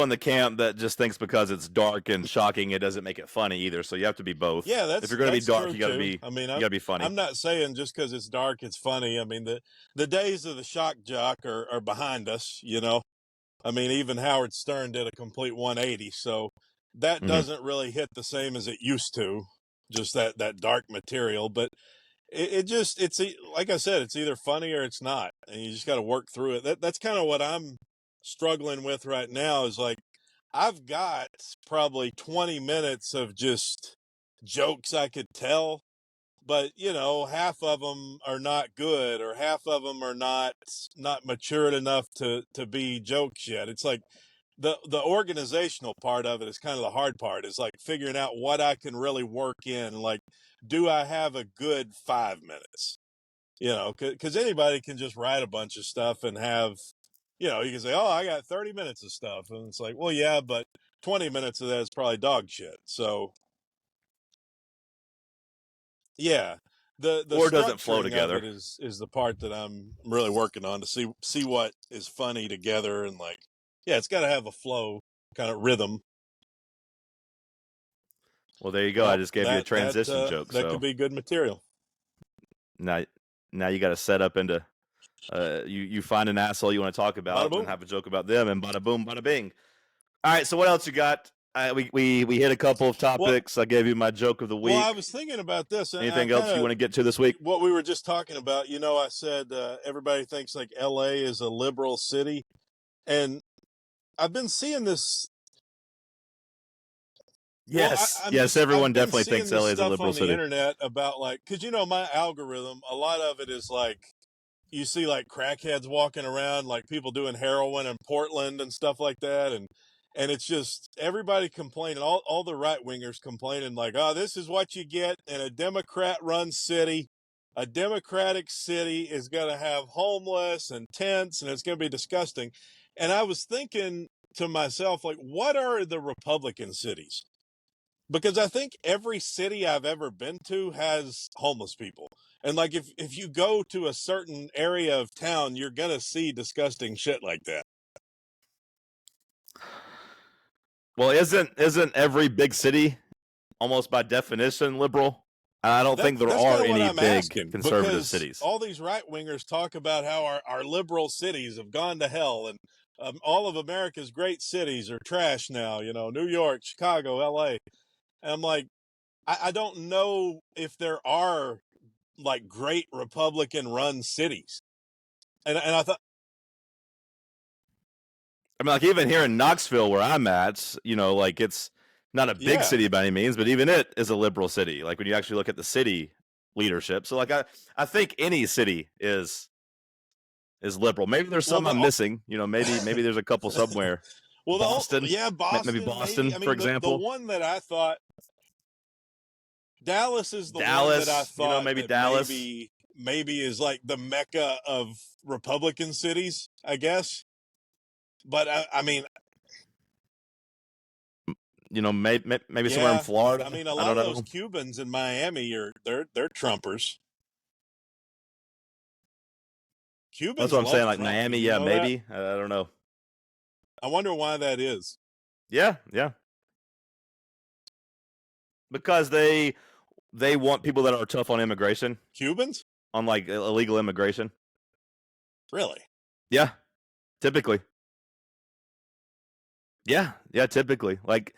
in the camp that just thinks because it's dark and shocking, it doesn't make it funny either. So you have to be both. yeah, If you're going to be that's dark, true too. I mean, you got to be funny. I'm not saying just because it's dark, it's funny. I mean, the days of the shock jock are behind us. You know, I mean, even Howard Stern did a complete 180, so that doesn't really hit the same as it used to. Just that dark material, but it's like I said, it's either funny or it's not, and you just got to work through it. That's kind of what I'm struggling with right now. Is like I've got probably 20 minutes of just jokes I could tell, but you know, half of them are not good, or half of them are not matured enough to be jokes yet. It's like the organizational part of it is kind of the hard part. Is like figuring out what I can really work in. Like, do I have a good 5 minutes? You know, because anybody can just write a bunch of stuff and have, you know, you can say, oh, I got 30 minutes of stuff. And it's like, well, yeah, but 20 minutes of that is probably dog shit. So, yeah, the Or does it flow structuring of together? it is the part that I'm really working on to see what is funny together. And like, yeah, it's got to have a flow kind of rhythm. Well, there you go. I Well, just gave you a transition joke. that So could be good material. now, you got to set up into you find an asshole you want to talk Bada about and boom. have a joke about them, and bada boom, bada bing. All right. So what else you got? We hit a couple of topics. I gave you my joke of the week. Well, I was thinking about this. And Anything else you want to get to this week? what we were just talking about, you know, I said everybody thinks like LA is a liberal city. And I've been seeing this. Yes. I'm Yes. just, Everyone I've been definitely seeing thinks this LA is a stuff liberal on the city. internet about like, because, you know, my algorithm, a lot of it is like, you see like crackheads walking around, like people doing heroin in Portland and stuff like that. And it's just everybody complaining, all the right wingers complaining, like, oh, this is what you get in a Democrat run city. A Democratic city is going to have homeless and tents, and it's going to be disgusting. And I was thinking to myself, like, what are the Republican cities? Because I think every city I've ever been to has homeless people. And like if you go to a certain area of town, you're gonna see disgusting shit like that. Well, isn't every big city almost by definition liberal? I don't think there That's are kind of what any I'm big asking, conservative because cities. all these right wingers talk about how our liberal cities have gone to hell, and all of America's great cities are trash now. You know, New York, Chicago, L.A. And I'm like, I don't know if there are like great Republican run cities. And I thought, I mean, like even here in Knoxville, where I'm at, you know, like it's not a big yeah. city by any means, but even it is a liberal city. Like when you actually look at the city leadership, so like I think any city is liberal. Maybe there's Well, some I'm missing. You know, maybe there's a couple somewhere. well, Boston, yeah, maybe Boston, maybe. Boston, I for mean, the example. one that I thought, Dallas is the one that I Dallas, you know, thought maybe that Dallas. maybe is like the mecca of Republican cities, I guess. But I mean, You know, maybe somewhere in yeah, Florida. I mean, a I lot don't of those know. Cubans in Miami they're Trumpers. That's Cubans what I'm saying. love Like Trump. Miami, Did you yeah, know that? maybe. I don't know. I wonder why that is. Yeah, yeah. Because they want people that are tough on immigration, Cubans, on like illegal immigration. really? Yeah, typically. Yeah, typically. Like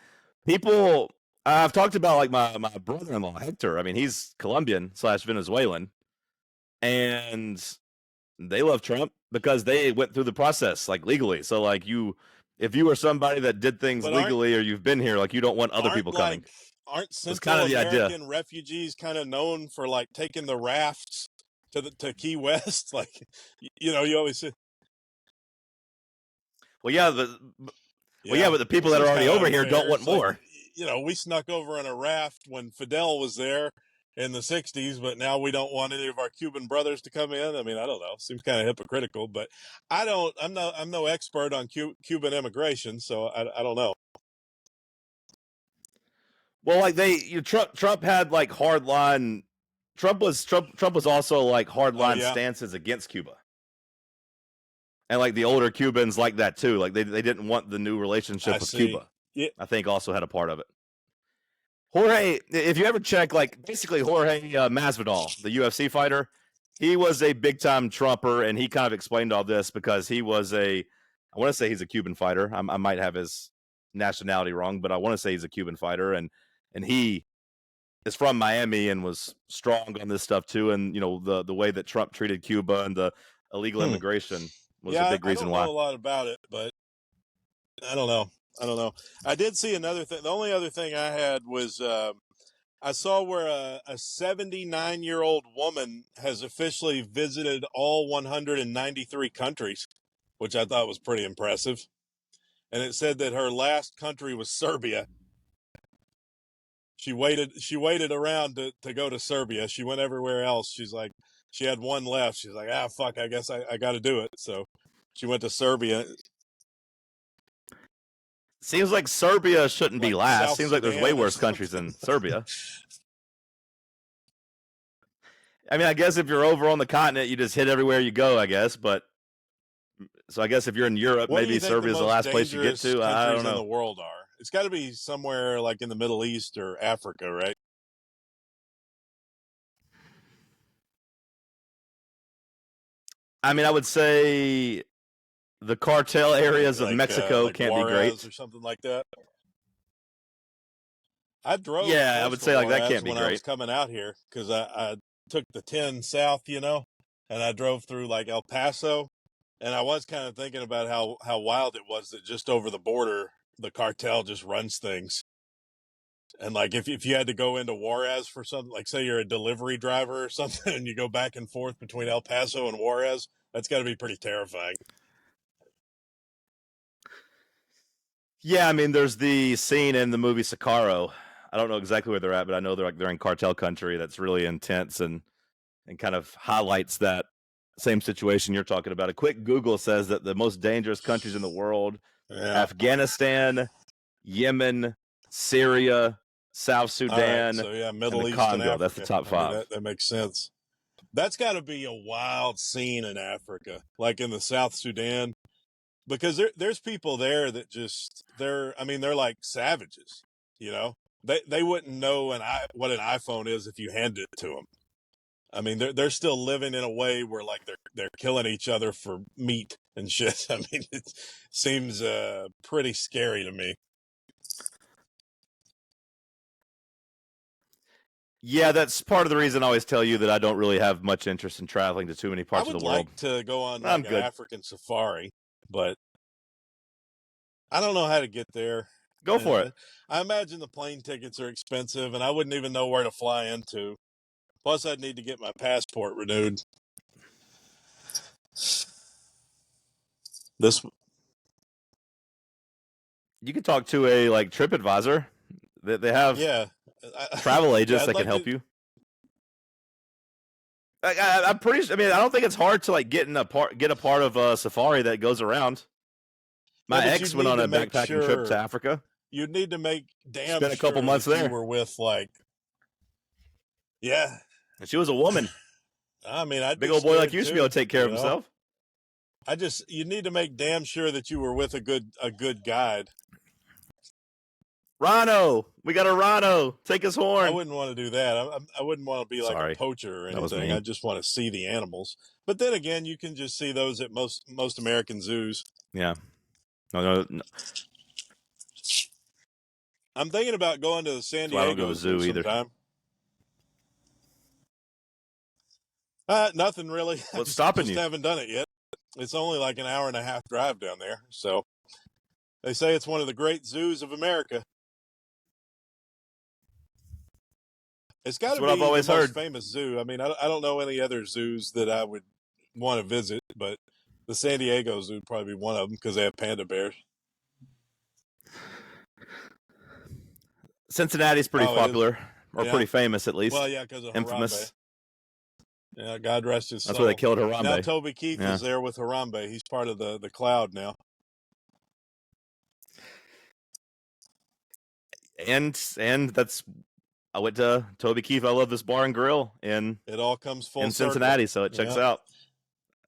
People, I've talked about like my brother-in-law Hector. I mean, he's Colombian slash Venezuelan, and they love Trump because they went through the process like legally. So like if you were somebody that did things But legally or you've been here, like you don't want other people coming. aren't That's kind Central of the idea. American refugees kind of known for like taking the rafts to Key West? Like, you always say, Well, yeah, yeah, but the it people that are seems already kind of over here don't unfair. want It's like, more. we snuck over on a raft when Fidel was there in the 60s, but now we don't want any of our Cuban brothers to come in. I mean, I don't know. Seems kind of hypocritical, but I'm no expert on Cuban immigration, so I don't know. Well, like Trump had like hardline. Trump was also like Oh hardline yeah, stances against Cuba, and like the older Cubans like that too. Like they didn't want the new I relationship with see. Cuba. Yeah. I think also had a part of it. Jorge, if you ever check, like basically Jorge Masvidal, the UFC fighter, he was a big time Trumper, and he kind of explained all this because he was I want to say he's a Cuban fighter. I might have his nationality wrong, but I want to say he's a Cuban fighter, and he is from Miami and was strong on this stuff too. And the way that Trump treated Cuba and the illegal Hmm. immigration was a Yeah, big I reason don't know why. a lot about it, but I don't know. I don't know. I did see another thing. The only other thing I had was I saw where a 79-year-old woman has officially visited all 193 countries, which I thought was pretty impressive. And it said that her last country was Serbia. She waited around to go to Serbia. She went everywhere else. She had one left. She's like, fuck, I guess I got to do it. So she went to Serbia, Seems like Serbia shouldn't be like last. South Seems like there's way Sudan or worse countries something. than Serbia. I mean, I guess if you're over on the continent, you just hit everywhere you go, I guess. But so I guess if you're in Europe, What do maybe you think the Serbia is the most last place you get dangerous to. I don't countries in the know. world are? It's got to be somewhere like in the Middle East or Africa, right? I mean, I would say the cartel Like areas of Mexico like can't be Juarez or great. something like that. I drove Yeah, I close would to say like that Juarez can't be when I was great. coming out here because I took the 10 south, and I drove through like El Paso. And I was kind of thinking about how wild it was that just over the border, the cartel just runs things. And like if you had to go into Juarez for something, like say you're a delivery driver or something, and you go back and forth between El Paso and Juarez, that's got to be pretty terrifying. Yeah, I mean, there's the scene in the movie Sicario. I don't know exactly where they're at, but I know they're in cartel country. That's really intense and kind of highlights that same situation you're talking about. A quick Google says that the most dangerous countries in the world: Yeah. Afghanistan, Yemen, Syria, South All right. Sudan, So yeah, and the Middle East and Congo. That's the Africa. top I mean five. that makes sense. That's got to be a wild scene in Africa, like in the South Sudan, because there's people there that just they're like savages, you know. They wouldn't know what an iPhone is if you handed it to them. I mean, they're still living in a way where like they're killing each other for meat and shit. I mean, it seems pretty scary to me. Yeah, that's part of the reason I always tell you that I don't really have much interest in traveling to too many I parts of would the world. like to go on I'm like an good. African safari, but I don't know how to get there. Go And for it. I imagine the plane tickets are expensive, and I wouldn't even know where to fly into. Plus, I'd need to get my passport renewed. This, You can talk to a like TripAdvisor. They have yeah, travel yeah, agents I'd that can like to. help you. I'm pretty. I mean, I don't think it's hard to like get a part of a safari that goes around. Yeah, My but ex went on a backpacking trip to Africa. you'd need to make damn Spent a couple sure months that you there, were with like, yeah. and she was a woman. I mean, I'd Big be old boy like scared you should be able too. to take care of himself. You need to make damn sure that you were with a good guide. Rhino, we got a rhino. Take his I horn. wouldn't want to do that. I wouldn't want to be like a Sorry, poacher or that was anything. I mean. just want to see the animals. But then again, you can just see those at most American zoos. Yeah. No. I'm thinking about going to the San So I don't go Diego to Zoo zoo either. sometime. Nothing really. What's stopping just you? haven't done it yet. It's only like an hour and a half drive down there. So they say it's one of the great zoos of America. It's got That's to what I've be the always most heard. famous zoo. I mean, I don't know any other zoos that I would want to visit, but the San Diego Zoo would probably be one of them because they have panda bears. Cincinnati's pretty popular, or Yeah. pretty famous at least. Well, yeah, because of Infamous. Harambe. Yeah, God rest his soul. That's where they killed Harambe. Now Toby Keith Yeah. is there with Harambe. He's part of the cloud now. And that's I went to Toby Keith. I love this bar and grill in It all comes full in circle. Cincinnati, so it checks out.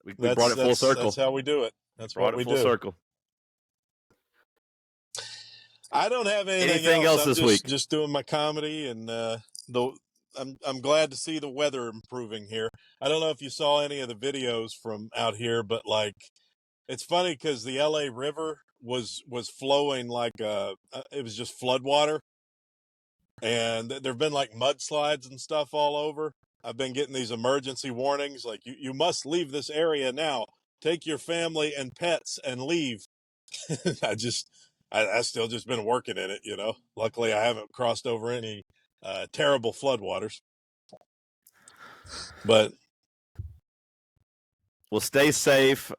We brought it full circle. That's how we do it. That's brought what we it full do. circle. I don't have anything else I'm this week. Just doing my comedy, and I'm glad to see the weather improving here. I don't know if you saw any of the videos from out here, but like, it's funny because the LA River was flowing like it was just floodwater, and there've been like mudslides and stuff all over. I've been getting these emergency warnings like you must leave this area now. Take your family and pets and leave. I still just been working in it, you know. Luckily, I haven't crossed over any terrible floodwaters. But well, stay safe.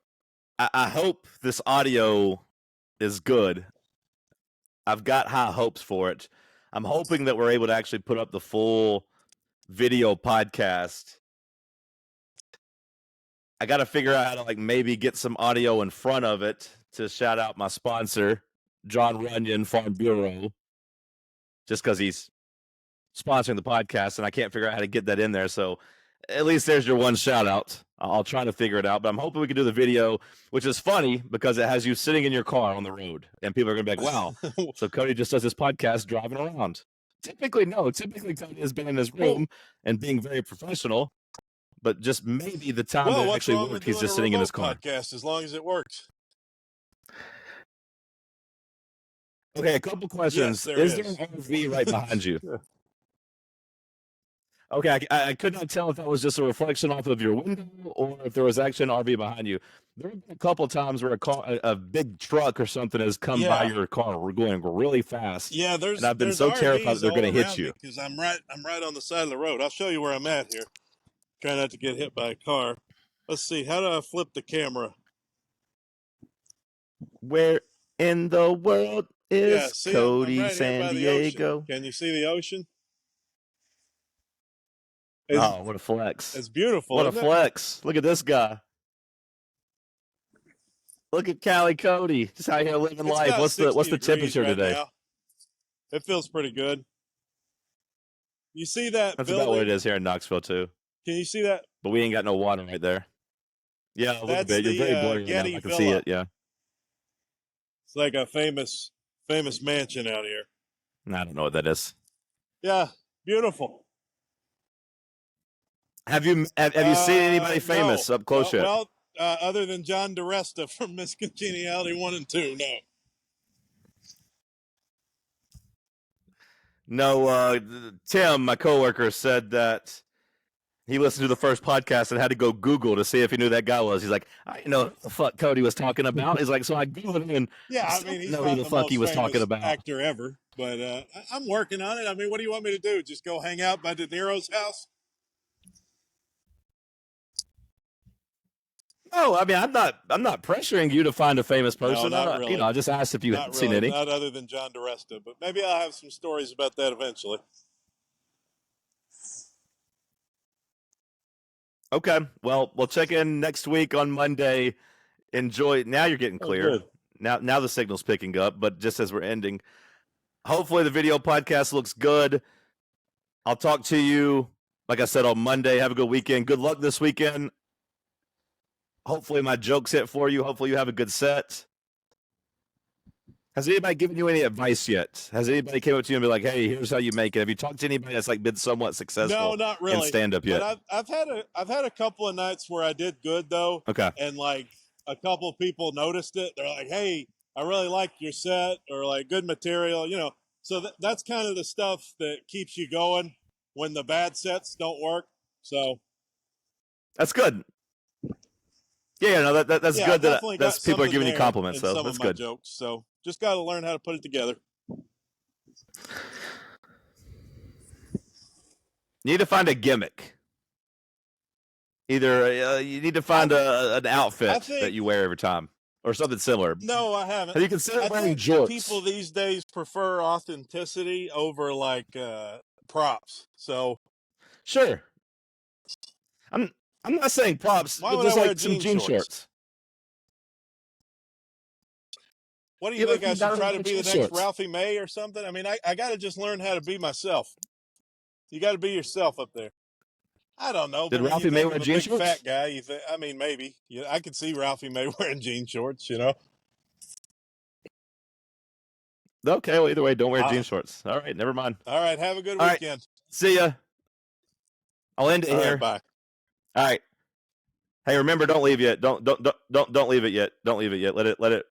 I hope this audio is good. I've got high hopes for it. I'm hoping that we're able to actually put up the full video podcast. I got to figure out how to like maybe get some audio in front of it to shout out my sponsor, John Runyon Farm Bureau, just because he's sponsoring the podcast, and I can't figure out how to get that in there. So at least there's your one shout out. I'll try to figure it out, but I'm hoping we can do the video, which is funny because it has you sitting in your car on the road, and people are going to be like, wow, so Cody just does this podcast driving around. Typically, no. Typically, Cody has been in his room and being very professional, but just maybe the time that it actually worked, he's just sitting in his car. Podcast, as long as it works. Okay, a couple questions. Yes, is there an RV right behind you? Okay, I could not tell if that was just a reflection off of your window or if there was actually an RV behind you. There have been a couple of times where a big truck or something has come by your car. We're going really fast. Yeah, and I've been so terrified that they're going to hit you. Because I'm right on the side of the road. I'll show you where I'm at here. Try not to get hit by a car. Let's see. How do I flip the camera? Where in the world is Cody right San Diego? Can you see the ocean? Oh, what a flex. It's beautiful. What a flex. Look at this guy. Look at Cali Cody. Just out here living life. What's the temperature today? Now. It feels pretty good. You see that? That's building? About what it is here in Knoxville too. Can you see that? But we ain't got no water right there. Yeah, a little bit. You're very blurry right now. I can see it, yeah. It's like a famous mansion out here. I don't know what that is. Yeah, beautiful. Have you seen anybody famous up close yet? Well, other than John DeResta from Miss Congeniality 1 and 2, no. No, Tim, my coworker, said that he listened to the first podcast and had to go Google to see if he knew who that guy was. He's like, I didn't know what the fuck Cody was talking about. He's like, so I Googled him and I mean, he's know not who the fuck he was talking about. Actor ever, but I'm working on it. I mean, what do you want me to do? Just go hang out by De Niro's house? No, I mean, I'm not pressuring you to find a famous person. No, not really. You know, I just asked if you had seen any. Not other than John DeResta, but maybe I'll have some stories about that eventually. Okay, well, we'll check in next week on Monday. Enjoy. Now you're getting clear. Now the signal's picking up, but just as we're ending, hopefully the video podcast looks good. I'll talk to you, like I said, on Monday. Have a good weekend. Good luck this weekend. Hopefully my joke's hit for you. Hopefully you have a good set. Has anybody given you any advice yet? Has anybody came up to you and be like, hey, here's how you make it? Have you talked to anybody that's like been somewhat successful no, not really. in stand-up yet? But I've had a couple of nights where I did good, though. Okay. And, like, a couple of people noticed it. They're like, hey, I really like your set, or, like, good material. You know, So that's kind of the stuff that keeps you going when the bad sets don't work. So that's good. Yeah, no, that's yeah, I good. definitely That's got people are something giving you there compliments, in though. some That's of my good. jokes. So just got to learn how to put it together. You need to find a gimmick. Either you need to find an outfit that you wear every time, or something similar. No, I haven't. Have you considered I wearing think jorts? people these days prefer authenticity over like props. So sure, I'm not saying props, why but would I just wear like some jean jean shorts? shorts. What do you Yeah, think? but I you should gotta try wear to be jean the next shorts. Ralphie May or something? I mean, I got to just learn how to be myself. You got to be yourself up there. I don't know. I Did mean, you Ralphie May think wear of a jean big shorts? fat guy. You think? I mean, maybe. Yeah, I could see Ralphie May wearing jean shorts. You know. Okay, well, either way, don't wear jean shorts. All right, never mind. All right. Have a good All right, weekend. see ya. I'll end it All here. right. Bye. All right. Hey, remember, don't leave yet. Don't leave it yet. Don't leave it yet. Let it